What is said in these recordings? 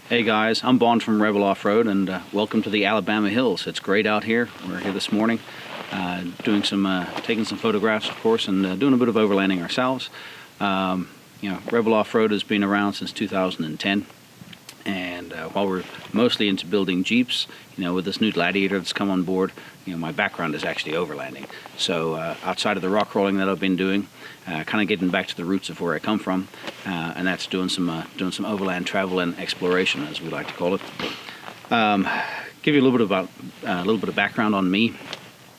Hey guys, I'm Bond from Rebel Off-Road, and welcome to the Alabama Hills. It's great out here. We're here this morning taking some photographs, of course, and doing a bit of overlanding ourselves. Rebel Off-Road has been around since 2010, and while we're mostly into building Jeeps, with this new Gladiator that's come on board, my background is actually overlanding. So outside of the rock crawling that I've been doing, kind of getting back to the roots of where I come from, and that's doing some overland travel and exploration, as we like to call it. Give you a little bit of background on me.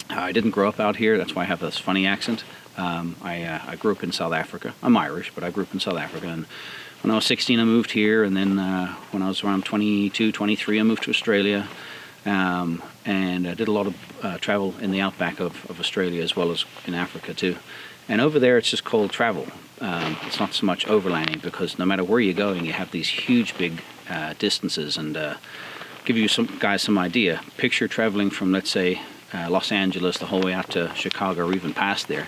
I didn't grow up out here. That's why I have this funny accent. I grew up in South Africa. I'm Irish, but I grew up in South Africa. And when I was 16, I moved here, and then when I was around 22, 23, I moved to Australia. And I did a lot of travel in the outback of Australia, as well as in Africa too. And over there it's just called travel. It's not so much overlanding, because no matter where you're going, you have these huge big distances. And give you some idea, picture traveling from, let's say, Los Angeles the whole way out to Chicago, or even past there,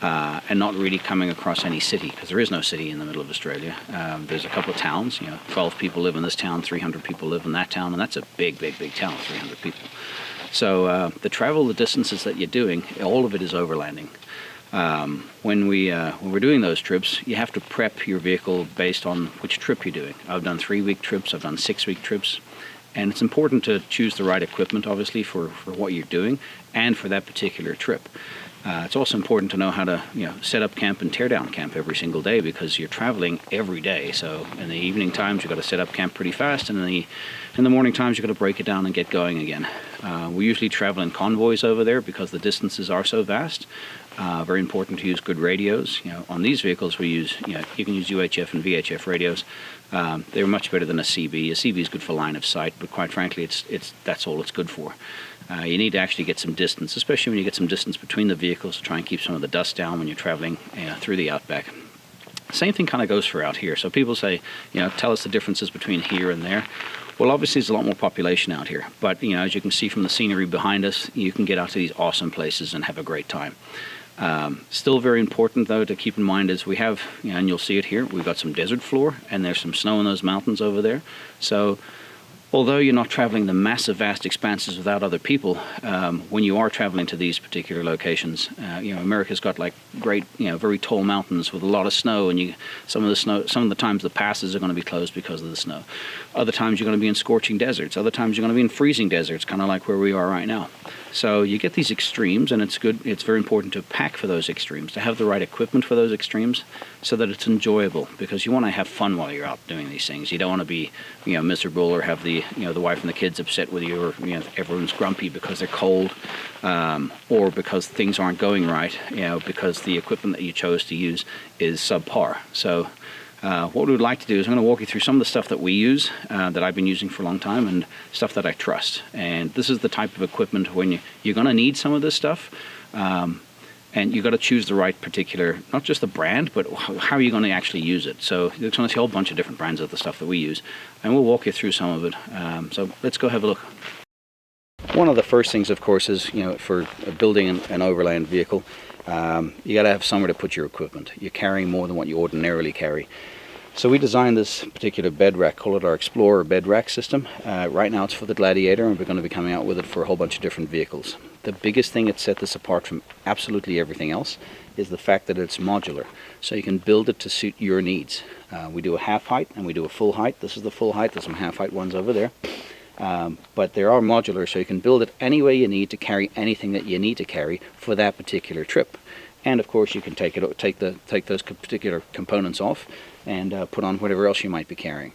and not really coming across any city, because there is no city in the middle of Australia. There's a couple of towns, 12 people live in this town, 300 people live in that town, and that's a big town, 300 people. So the distances that you're doing, all of it is overlanding. When we're doing those trips, you have to prep your vehicle based on which trip you're doing. I've done 3-week trips, I've done 6-week trips, and it's important to choose the right equipment, obviously, for what you're doing and for that particular trip. It's also important to know how to set up camp and tear down camp every single day, because you're traveling every day. So in the evening times, you've got to set up camp pretty fast, and in the morning times, you've got to break it down and get going again. We usually travel in convoys over there because the distances are so vast. Very important to use good radios. On these vehicles we use, you can use UHF and VHF radios. They're much better than a CB. A CB is good for line of sight, but quite frankly, that's all it's good for. You need to actually get some distance, especially when you get some distance between the vehicles, to try and keep some of the dust down when you're traveling through the outback. Same thing kind of goes for out here. So people say, tell us the differences between here and there. Well, obviously there's a lot more population out here, but as you can see from the scenery behind us, you can get out to these awesome places and have a great time. Still very important, though, to keep in mind is we have, and you'll see it here, we've got some desert floor, and there's some snow in those mountains over there. So although you're not traveling the massive, vast expanses without other people, when you are traveling to these particular locations, America's got like great, very tall mountains with a lot of snow, and some of the times the passes are going to be closed because of the snow. Other times you're going to be in scorching deserts. Other times you're going to be in freezing deserts, kind of like where we are right now. So you get these extremes, and it's very important to pack for those extremes, to have the right equipment for those extremes, so that it's enjoyable, because you want to have fun while you're out doing these things. You don't want to be, miserable, or have the wife and the kids upset with you, or everyone's grumpy because they're cold, or because things aren't going right, because the equipment that you chose to use is subpar. So what we would like to do is I'm going to walk you through some of the stuff that we use, that I've been using for a long time, and stuff that I trust. And this is the type of equipment when you're going to need some of this stuff, and you've got to choose the right particular, not just the brand, but how are you going to actually use it. So there's going to be a whole bunch of different brands of the stuff that we use, and we'll walk you through some of it. So let's go have a look. One of the first things, of course, is, for building an overland vehicle, you got to have somewhere to put your equipment. You're carrying more than what you ordinarily carry. So we designed this particular bed rack, call it our Explorer bed rack system. Right now it's for the Gladiator, and we're going to be coming out with it for a whole bunch of different vehicles. The biggest thing that set this apart from absolutely everything else is the fact that it's modular. So you can build it to suit your needs. We do a half height and we do a full height. This is the full height. There's some half height ones over there. But they are modular, so you can build it any way you need to carry anything that you need to carry for that particular trip. And of course you can take those particular components off and put on whatever else you might be carrying.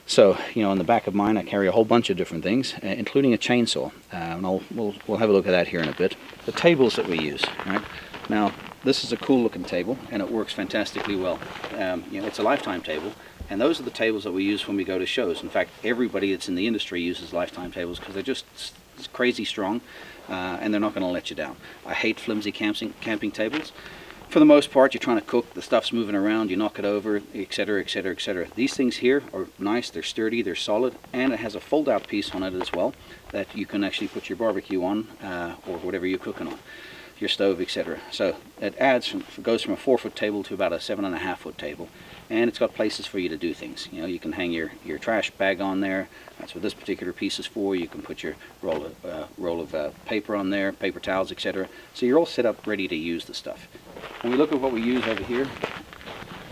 So, on the back of mine I carry a whole bunch of different things, including a chainsaw. And we'll have a look at that here in a bit. The tables that we use, right? Now, this is a cool looking table, and it works fantastically well. It's a lifetime table, and those are the tables that we use when we go to shows. In fact, everybody that's in the industry uses lifetime tables because they're just crazy strong, and they're not going to let you down. I hate flimsy camping tables. For the most part, you're trying to cook, the stuff's moving around, you knock it over, etc., etc., etc. These things here are nice, they're sturdy, they're solid, and it has a fold-out piece on it as well that you can actually put your barbecue on, or whatever you're cooking on. your stove, etc. So it goes from a 4-foot table to about a 7.5-foot table, and it's got places for you to do things. You know, you can hang your trash bag on there. That's what this particular piece is for. You can put your roll of paper on there, paper towels, etc. So you're all set up ready to use the stuff. When we look at what we use over here,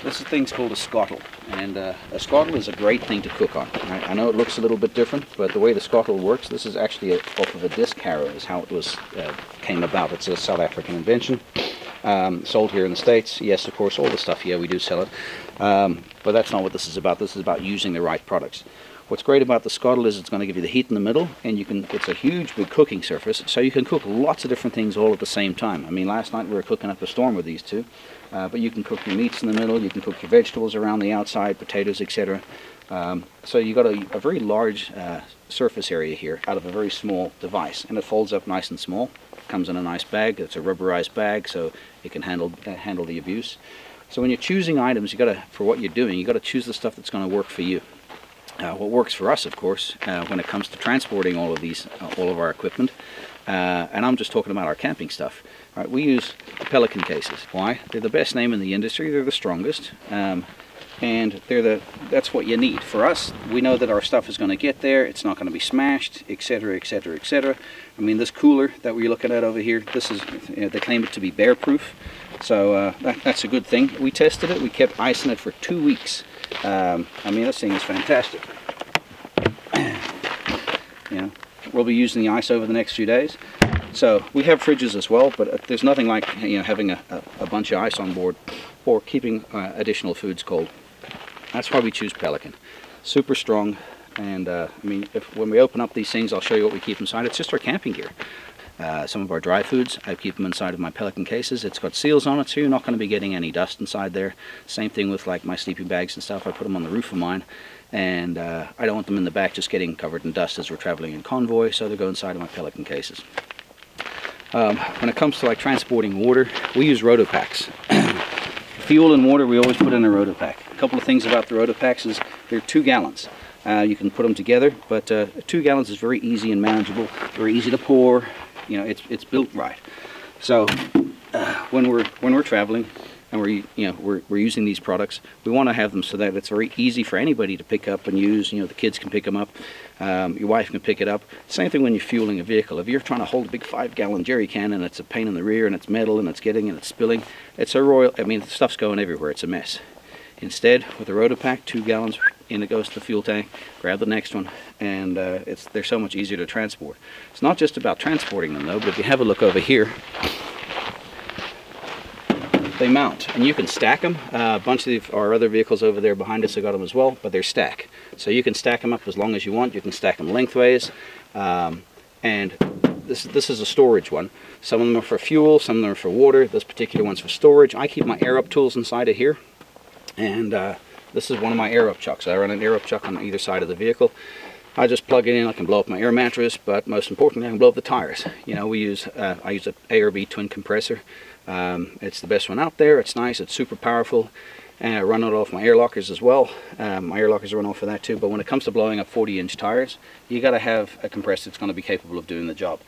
this is thing's called a scuttle, and a scuttle is a great thing to cook on. I know it looks a little bit different, but the way the scuttle works, this is actually off of a disc harrow is how it came about. It's a South African invention, sold here in the States. Yes, of course, all the stuff here we do sell it, but that's not what this is about. This is about using the right products. What's great about the scuttle is it's going to give you the heat in the middle, and it's a huge big cooking surface, so you can cook lots of different things all at the same time. I mean, last night we were cooking up a storm with these two, but you can cook your meats in the middle, you can cook your vegetables around the outside, potatoes, etc. So you got a very large surface area here out of a very small device, and it folds up nice and small. It comes in a nice bag. It's a rubberized bag, so it can handle the abuse. So when you're choosing items, for what you're doing, you got to choose the stuff that's going to work for you. What works for us, of course, when it comes to transporting all of our equipment, and I'm just talking about our camping stuff. Right, we use Pelican cases. Why? They're the best name in the industry. They're the strongest, and that's what you need. For us, we know that our stuff is going to get there. It's not going to be smashed, etc., etc., etc. I mean, this cooler that we're looking at over here, they claim it to be bear-proof, so that's a good thing. We tested it. We kept icing it for 2 weeks. I mean, this thing is fantastic. You know, we'll be using the ice over the next few days. So we have fridges as well, but there's nothing like having a bunch of ice on board or keeping additional foods cold. That's why we choose Pelican. Super strong, and I mean, when we open up these things, I'll show you what we keep inside. It's just our camping gear. Some of our dry foods, I keep them inside of my Pelican cases. It's got seals on it, so you're not going to be getting any dust inside there. Same thing with like my sleeping bags and stuff. I put them on the roof of mine, and I don't want them in the back just getting covered in dust as we're traveling in convoy, so they go inside of my Pelican cases. When it comes to like transporting water, we use Rotopacks. Fuel and water we always put in a Rotopack. A couple of things about the Rotopacks is they're 2 gallons. You can put them together, but 2 gallons is very easy and manageable, very easy to pour. You know, it's built right. So when we're traveling and we're using these products, we want to have them so that it's very easy for anybody to pick up and use. You know, the kids can pick them up, your wife can pick it up. Same thing when you're fueling a vehicle. If you're trying to hold a big 5-gallon jerry can and it's a pain in the rear and it's metal and it's spilling, it's a royal. I mean, the stuff's going everywhere. It's a mess. Instead, with a Rotopack, 2 gallons, in it goes to the fuel tank, grab the next one, and they're so much easier to transport. It's not just about transporting them though, but if you have a look over here, they mount, and you can stack them. A bunch of our other vehicles over there behind us have got them as well, but they're stacked. So you can stack them up as long as you want. You can stack them lengthways, and this is a storage one. Some of them are for fuel, some of them are for water. This particular one's for storage. I keep my air up tools inside of here, and this is one of my air up chucks. I run an air up chuck on either side of the vehicle. I just plug it in. I can blow up my air mattress, but most importantly, I can blow up the tires. You know, I use an A/B twin compressor. It's the best one out there. It's nice. It's super powerful, and I run it off my air lockers as well. My air lockers run off of that too. But when it comes to blowing up 40-inch tires, you got to have a compressor that's going to be capable of doing the job.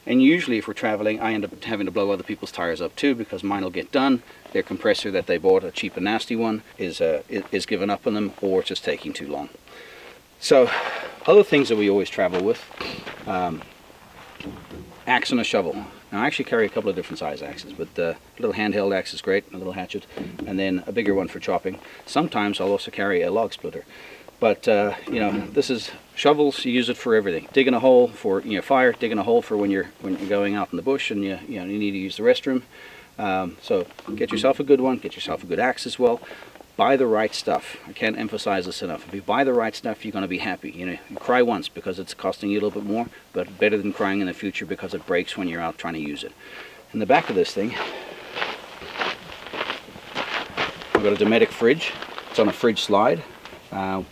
And usually, if we're traveling, I end up having to blow other people's tires up too, because mine will get done. Their compressor that they bought, a cheap and nasty one, is giving up on them, or it's just taking too long. So, other things that we always travel with, axe and a shovel. Now, I actually carry a couple of different size axes, but the little handheld axe is great, a little hatchet, and then a bigger one for chopping. Sometimes I'll also carry a log splitter. But, you know, this is shovels. You use it for everything. Digging a hole for fire, digging a hole for when you're going out in the bush and you need to use the restroom. So get yourself a good one. Get yourself a good axe as well. Buy the right stuff. I can't emphasize this enough. If you buy the right stuff, you're going to be happy. You cry once because it's costing you a little bit more, but better than crying in the future because it breaks when you're out trying to use it. In the back of this thing, I've got a Dometic fridge. It's on a fridge slide.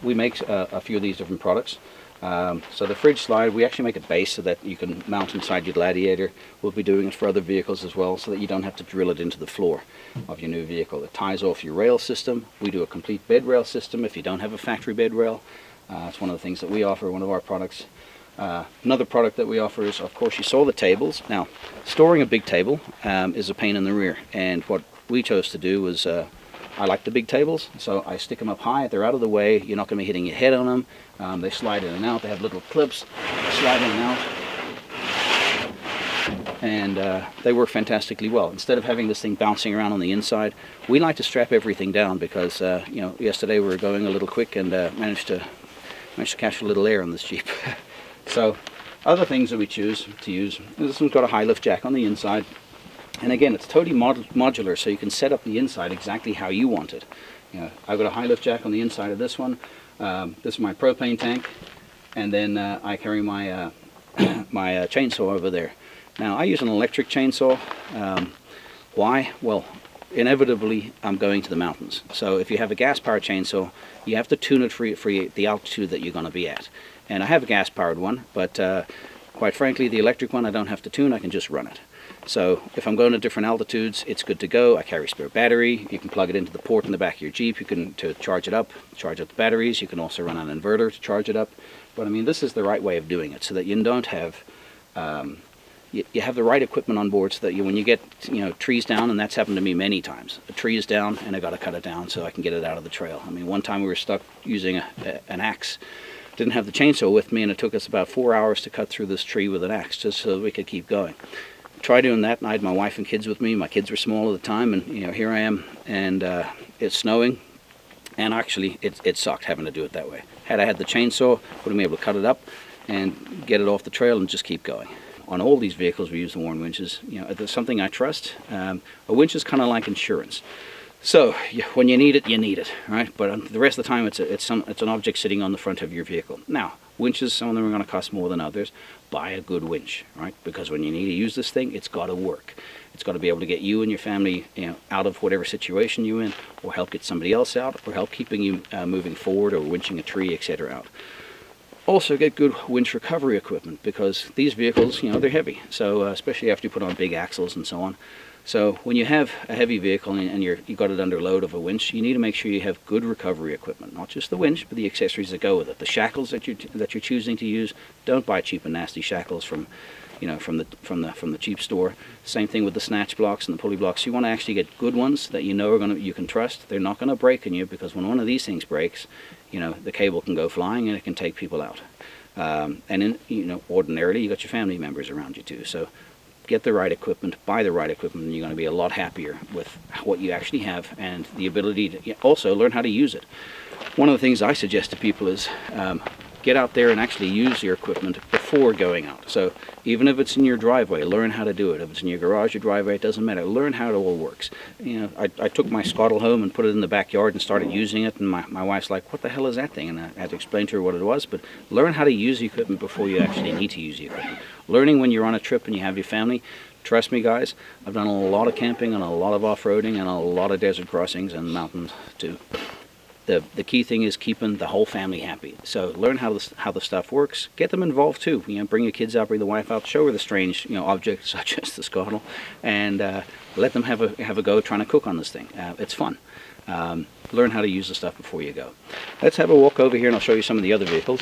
We make a few of these different products. So the fridge slide, we actually make a base so that you can mount inside your Gladiator. We'll be doing it for other vehicles as well, so that you don't have to drill it into the floor of your new vehicle. It ties off your rail system. We do a complete bed rail system if you don't have a factory bed rail. It's one of the things that we offer, one of our products. Another product that we offer is, of course, you saw the tables. Now, storing a big table is a pain in the rear, and what we chose to do was, I like the big tables, so I stick them up high. They're out of the way. You're not going to be hitting your head on them. They slide in and out. They have little clips, slide in and out, and they work fantastically well. Instead of having this thing bouncing around on the inside, we like to strap everything down because, you know, yesterday we were going a little quick and managed to catch a little air on this Jeep. So, other things that we choose to use, this one's got a high lift jack on the inside, and again, it's totally modular, so you can set up the inside exactly how you want it. You know, I've got a high lift jack on the inside of this one. This is my propane tank, and then I carry my my chainsaw over there. Now, I use an electric chainsaw. Why? Well, inevitably I'm going to the mountains. So if you have a gas-powered chainsaw, you have to tune it for the altitude that you're going to be at. And I have a gas-powered one, but quite frankly, the electric one I don't have to tune, I can just run it. So if I'm going to different altitudes, it's good to go. I carry a spare battery. You can plug it into the port in the back of your Jeep. You can to charge it up the batteries. You can also run an inverter to charge it up. But I mean, this is the right way of doing it, so that you don't have you have the right equipment on board, so that when you get trees down, and that's happened to me many times. A tree is down, and I got to cut it down so I can get it out of the trail. I mean, one time we were stuck using an axe. Didn't have the chainsaw with me, and it took us about 4 hours to cut through this tree with an axe just so we could keep going. Try doing that, and I had my wife and kids with me. My kids were small at the time, and here I am, and it's snowing, and actually it sucked having to do it that way. Had I had the chainsaw, would have been able to cut it up and get it off the trail and just keep going. On all these vehicles we use the Warn winches. There's something I trust. A winch is kind of like insurance. So when you need it, right? But the rest of the time it's an object sitting on the front of your vehicle. Now, winches, some of them are going to cost more than others. Buy a good winch, right? Because when you need to use this thing, it's got to work. It's got to be able to get you and your family, out of whatever situation you're in, or help get somebody else out, or help keeping you moving forward, or winching a tree, etc. out. Also, get good winch recovery equipment, because these vehicles, they're heavy. So especially after you put on big axles and so on. So when you have a heavy vehicle and you've got it under load of a winch, you need to make sure you have good recovery equipment. Not just the winch, but the accessories that go with it. The shackles that you're choosing to use, don't buy cheap and nasty shackles from the cheap store. Same thing with the snatch blocks and the pulley blocks. You want to actually get good ones that you can trust. They're not going to break on you, because when one of these things breaks, the cable can go flying and it can take people out. Ordinarily you got your family members around you too. So get the right equipment, buy the right equipment, and you're going to be a lot happier with what you actually have, and the ability to also learn how to use it. One of the things I suggest to people is get out there and actually use your equipment before going out. So even if it's in your driveway, learn how to do it. If it's in your garage or driveway, it doesn't matter. Learn how it all works. I took my Scottle home and put it in the backyard and started using it, and my wife's like, what the hell is that thing? And I had to explain to her what it was. But learn how to use the equipment before you actually need to use the equipment. Learning when you're on a trip and you have your family, trust me guys, I've done a lot of camping and a lot of off-roading and a lot of desert crossings and mountains too. The key thing is keeping the whole family happy. So learn how the stuff works. Get them involved too. Bring your kids out, bring the wife out, show her the strange objects such as the Scottle, and let them have a go trying to cook on this thing. It's fun. Learn how to use the stuff before you go. Let's have a walk over here and I'll show you some of the other vehicles.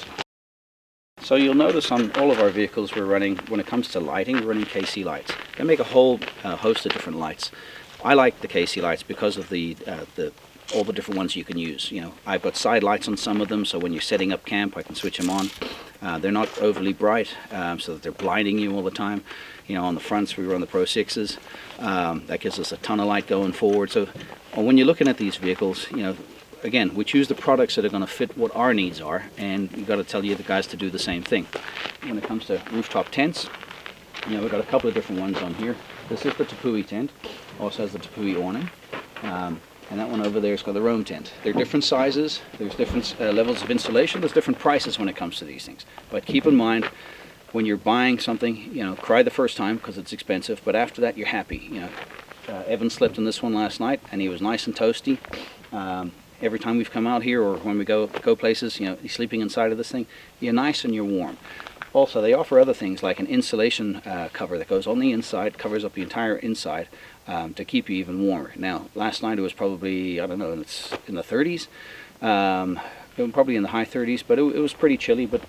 So you'll notice on all of our vehicles we're running, when it comes to lighting, we're running KC lights. They make a whole host of different lights. I like the KC lights because of all the different ones you can use. I've got side lights on some of them, so when you're setting up camp I can switch them on. They're not overly bright, so that they're blinding you all the time. On the fronts we run the Pro 6s. That gives us a ton of light going forward. So when you're looking at these vehicles, again, we choose the products that are going to fit what our needs are, and you've got to tell the guys to do the same thing. When it comes to rooftop tents, we've got a couple of different ones on here. This is the Tepui tent, also has the Tepui awning, and that one over there is called the Roam tent. They're different sizes, there's different levels of insulation, there's different prices when it comes to these things. But keep in mind, when you're buying something, cry the first time because it's expensive, but after that you're happy. Evan slept in this one last night and he was nice and toasty. Every time we've come out here or when we go places, he's sleeping inside of this thing, you're nice and you're warm. Also, they offer other things like an insulation cover that goes on the inside, covers up the entire inside to keep you even warmer. Now, last night it was probably, I don't know, it's in the 30s, probably in the high 30s, but it was pretty chilly. But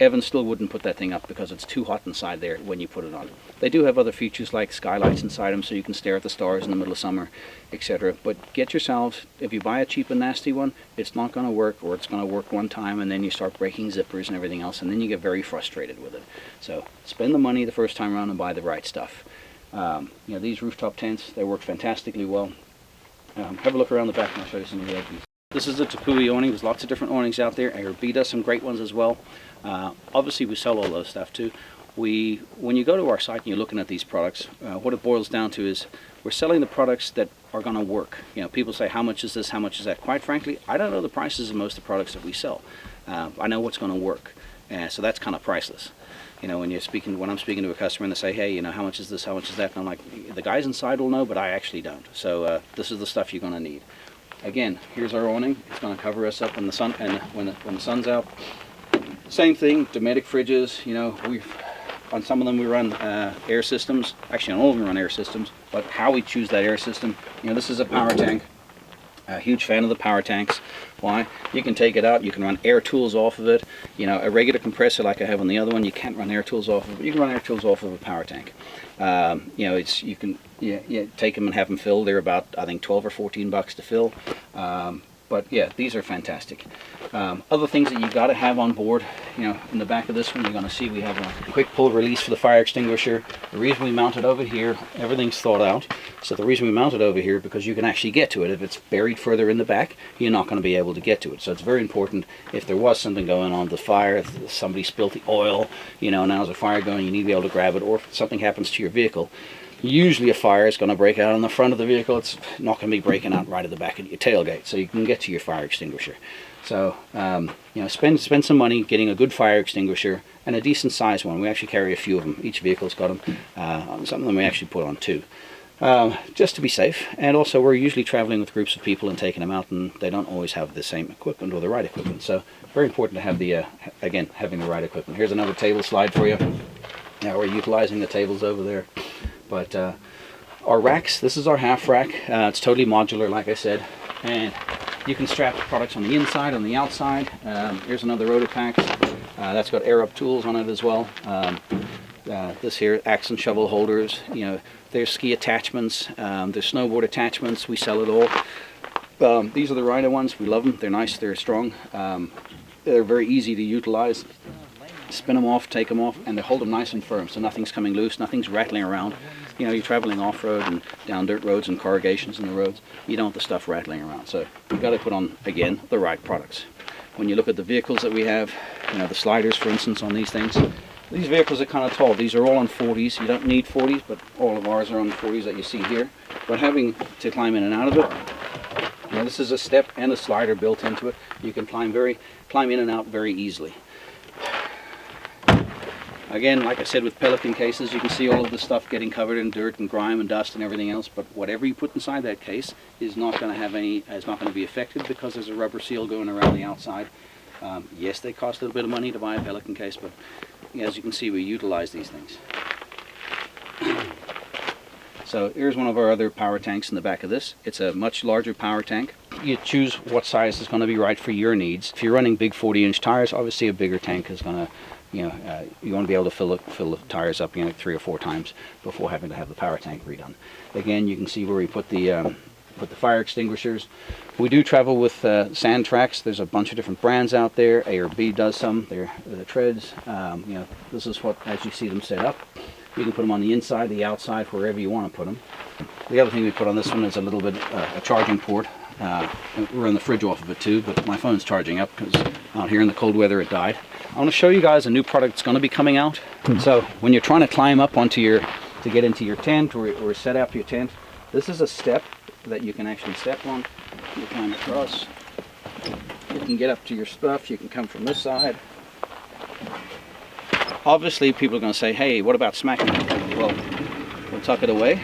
Evan still wouldn't put that thing up because it's too hot inside there when you put it on. They do have other features like skylights inside them so you can stare at the stars in the middle of summer, etc. But get yourselves, if you buy a cheap and nasty one, it's not going to work, or it's going to work one time and then you start breaking zippers and everything else, and then you get very frustrated with it. So spend the money the first time around and buy the right stuff. You know, these rooftop tents, they work fantastically well. Have a look around the back and I'll show you some of the other things. This is a Tepui awning. There's lots of different awnings out there. ARB does some great ones as well. Obviously we sell all those stuff too. When you go to our site and you're looking at these products, what it boils down to is we're selling the products that are going to work. You know, people say, how much is this, how much is that? Quite frankly, I don't know the prices of most of the products that we sell. I know what's going to work, so that's kind of priceless. You know, when I'm speaking to a customer and they say, hey, you know, how much is this, how much is that? And I'm like, the guys inside will know, but I actually don't. So this is the stuff you're going to need. Again, here's our awning. It's going to cover us up in the sun, and when the sun's out. Same thing, Dometic fridges. You know, on some of them we run air systems. Actually, on all of them we run air systems. But how we choose that air system, you know, this is a power tank. A huge fan of the power tanks. Why? You can take it out, you can run air tools off of it. You know, a regular compressor like I have on the other one, you can't run air tools off of it, but you can run air tools off of a power tank. You know, you can take them and have them filled. They're about, I think, 12 or 14 bucks to fill. But yeah, these are fantastic. Other things that you got to have on board, you know, in the back of this one, you're going to see we have a quick pull release for the fire extinguisher. The reason we mount it over here, everything's thought out. So the reason we mount it over here, because you can actually get to it. If it's buried further in the back, you're not going to be able to get to it. So it's very important, if there was something going on with the fire, if somebody spilled the oil, you know, now there's a fire going, you need to be able to grab it, or if something happens to your vehicle. Usually a fire is going to break out on the front of the vehicle. It's not going to be breaking out right at the back of your tailgate, so you can get to your fire extinguisher. So you know, spend some money getting a good fire extinguisher, and a decent sized one. We actually carry a few of them. Each vehicle's got them. Some of them we actually put on too, just to be safe. And also, we're usually traveling with groups of people and taking them out, and they don't always have the same equipment or the right equipment. So very important to have the again, having the right equipment. Here's another table slide for you. Now we're utilizing the tables over there. But our racks, this is our half rack. It's totally modular, like I said, and you can strap the products on the inside, on the outside. Here's another rotor pack. That's got air up tools on it as well. This here, axe and shovel holders. You know, there's ski attachments. There's snowboard attachments. We sell it all. These are the Rider ones. We love them. They're nice. They're strong. They're very easy to utilize. Spin them off, take them off, and they hold them nice and firm, so nothing's coming loose, nothing's rattling around. You know, you're traveling off-road and down dirt roads and corrugations in the roads, you don't want the stuff rattling around. So you've got to put on, again, the right products. When you look at the vehicles that we have, you know, the sliders, for instance, on these things, these vehicles are kind of tall. These are all on 40s. You don't need 40s, but all of ours are on 40s that you see here. But having to climb in and out of it, you know, this is a step and a slider built into it. You can climb in and out very easily. Again, like I said, with Pelican cases, you can see all of the stuff getting covered in dirt and grime and dust and everything else, but whatever you put inside that case is not going to be affected because there's a rubber seal going around the outside. Yes, they cost a little bit of money to buy a Pelican case, but as you can see, we utilize these things. So here's one of our other power tanks in the back of this. It's a much larger power tank. You choose what size is going to be right for your needs. If you're running big 40-inch tires, obviously a bigger tank is going to, you know, you want to be able to fill the tires up, you know, 3 or 4 times before having to have the power tank redone. Again, you can see where we put the fire extinguishers. We do travel with sand tracks. There's a bunch of different brands out there. ARB does some. They're the treads. You know, this is what, as you see them set up. You can put them on the inside, the outside, wherever you want to put them. The other thing we put on this one is a little bit a charging port. We're on the fridge off of it too, but my phone's charging up because out here in the cold weather it died. I want to show you guys a new product that's going to be coming out. So when you're trying to climb up to get into your tent or set up your tent, this is a step that you can actually step on. You climb across. You can get up to your stuff. You can come from this side. Obviously, people are going to say, hey, what about smacking it? Well, we'll tuck it away.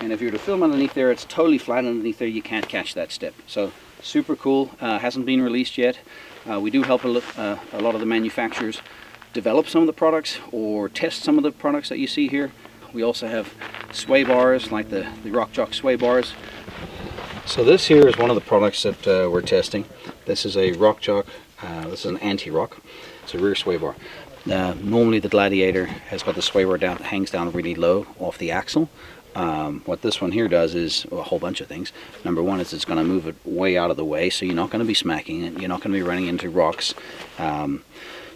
And if you're to film underneath there, it's totally flat underneath there. You can't catch that step. So super cool. Hasn't been released yet. We do help a lot of the manufacturers develop some of the products or test some of the products that you see here. We also have sway bars like the Jock sway bars. So this here is one of the products that we're testing. This is a Jock This is an anti-rock. It's a rear sway bar. Normally the Gladiator has got the sway bar down, hangs down really low off the axle. What this one here does is a whole bunch of things. Number one is it's going to move it way out of the way, so you're not going to be smacking it, you're not going to be running into rocks.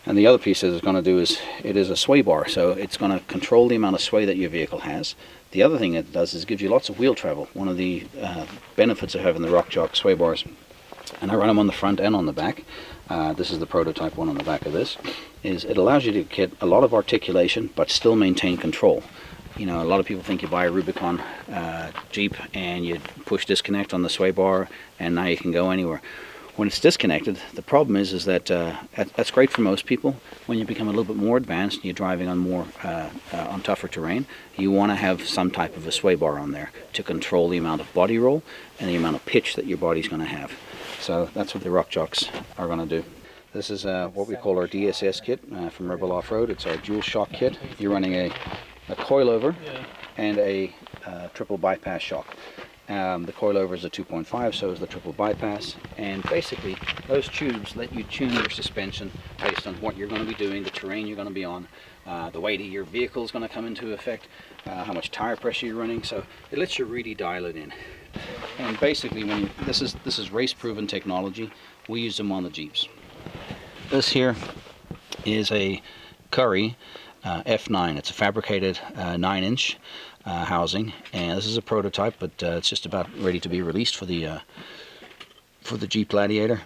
And the other piece that it's going to do is, it is a sway bar, so it's going to control the amount of sway that your vehicle has. The other thing it does is it gives you lots of wheel travel. One of the benefits of having the Jock sway bars, and I run them on the front and on the back, this is the prototype one on the back of this, is it allows you to get a lot of articulation but still maintain control. You know, a lot of people think you buy a Rubicon Jeep and you push disconnect on the sway bar and now you can go anywhere. When it's disconnected, the problem is that that's great for most people. When you become a little bit more advanced and you're driving on more on tougher terrain, you want to have some type of a sway bar on there to control the amount of body roll and the amount of pitch that your body's going to have. So that's what the Jocks are going to do. This is what we call our Dss Kit from Rebel Off-Road. It's our dual shock kit. You're running a coilover and a triple bypass shock. The coilover is a 2.5, so is the triple bypass, and basically those tubes let you tune your suspension based on what you're going to be doing, the terrain you're going to be on, the weight of your vehicle is going to come into effect, how much tire pressure you're running, so it lets you really dial it in. And basically, this is race-proven technology. We use them on the Jeeps. This here is a Curry F9. It's a fabricated 9-inch housing, and this is a prototype, but it's just about ready to be released for the Jeep Gladiator.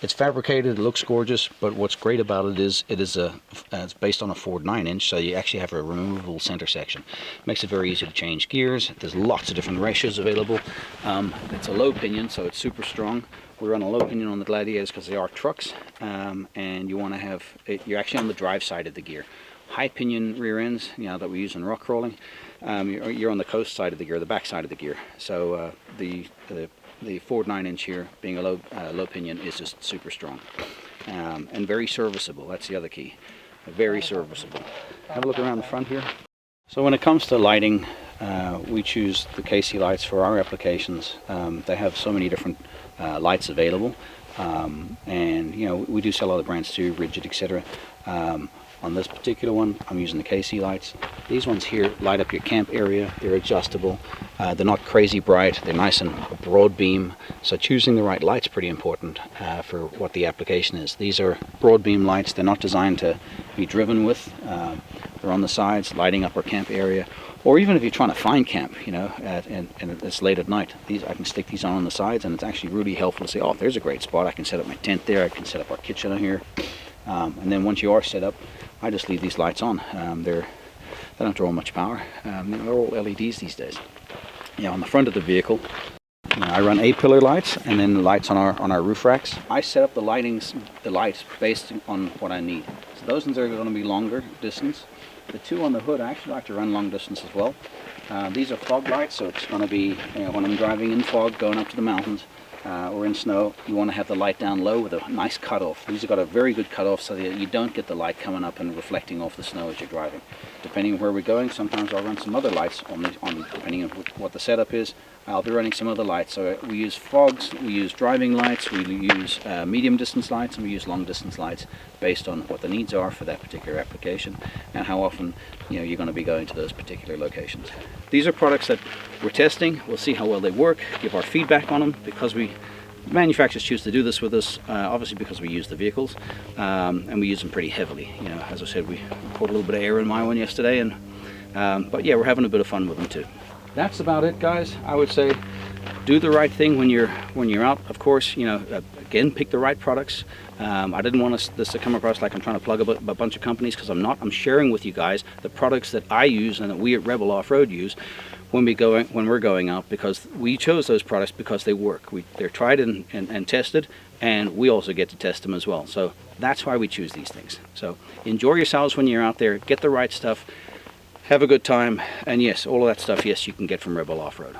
It's fabricated, it looks gorgeous, but what's great about it is it's based on a Ford 9-inch, so you actually have a removable center section. Makes it very easy to change gears. There's lots of different ratios available. It's a low pinion, so it's super strong. We run a low pinion on the Gladiators because they are trucks, and you want to have it, you're actually on the drive side of the gear. High pinion rear ends, you know, that we use in rock crawling, you're on the coast side of the gear, the back side of the gear. So the Ford 9-inch here, being a low pinion, is just super strong and very serviceable. That's the other key. Very serviceable. Have a look around the front here. So when it comes to lighting, we choose the KC lights for our applications. They have so many different lights available, and you know, we do sell other brands too, Rigid, etc. On this particular one, I'm using the KC lights. These ones here light up your camp area. They're adjustable. They're not crazy bright. They're nice and broad beam. So choosing the right light's pretty important for what the application is. These are broad beam lights. They're not designed to be driven with. They're on the sides, lighting up our camp area. Or even if you're trying to find camp, you know, and it's late at night, I can stick these on the sides, and it's actually really helpful to say, oh, there's a great spot. I can set up my tent there. I can set up our kitchen here. And then once you are set up, I just leave these lights on. They don't draw much power. They're all LEDs these days. Yeah, on the front of the vehicle, I run A-pillar lights and then the lights on our roof racks. I set up the lights based on what I need. So those ones are going to be longer distance. The two on the hood, I actually like to run long distance as well. These are fog lights, so it's going to be, you know, when I'm driving in fog, going up to the mountains, or in snow, you want to have the light down low with a nice cutoff. These have got a very good cutoff so that you don't get the light coming up and reflecting off the snow as you're driving. Depending on where we're going, sometimes I'll run some other lights depending on what the setup is. I'll be running some other lights. So we use fogs, we use driving lights, we use medium distance lights, and we use long distance lights based on what the needs are for that particular application and how often, you know, you're going to be going to those particular locations. These are products that we're testing. We'll see how well they work, give our feedback on them, because manufacturers choose to do this with us, obviously because we use the vehicles, and we use them pretty heavily. You know, as I said, we poured a little bit of air in my one yesterday, and but yeah, we're having a bit of fun with them too. That's about it, guys. I would say do the right thing when you're out. Of course, you know, again, pick the right products. I didn't want this to come across like I'm trying to plug a bunch of companies, because I'm not. I'm sharing with you guys the products that I use and that we at Rebel Off-Road use when we're going out, because we chose those products because they work. They're tried and tested, and we also get to test them as well. So that's why we choose these things. So enjoy yourselves when you're out there. Get the right stuff. Have a good time. And yes, all of that stuff, yes, you can get from Rebel Off-Road.